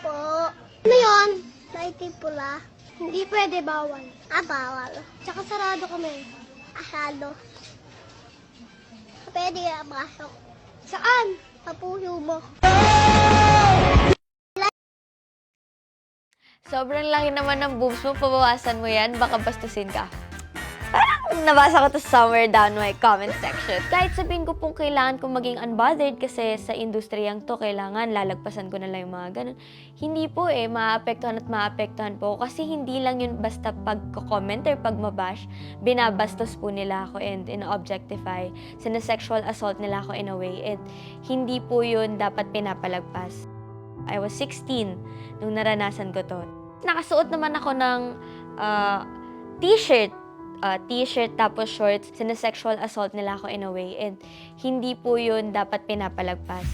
po. Ano yun? Lighting pula. Hindi pwede, bawal. Bawal. Tsaka sarado kami. Asado. Pwede ka pasok. Saan? Sa puso mo. Sobrang laki naman ng boobs mo, pabawasan mo yan, baka bastusin ka. Parang nabasa ko to somewhere down my comment section. Kahit sabihin ko pong kailangan kong maging unbothered kasi sa industriyang to, kailangan lalagpasan ko na lang yung mga ganun. Hindi po maapektuhan at maapektuhan po ako kasi hindi lang yun basta pagko-comment or pagmabash, binabastos po nila ako and ino-objectify, sinesexual assault nila ako in a way, and hindi po yun dapat pinapalagpas. I was 16 nung naranasan ko to. Nakasuot naman ako ng t-shirt tapos shorts, sinesexual assault nila ako in a way, and hindi po yun dapat pinapalagpas.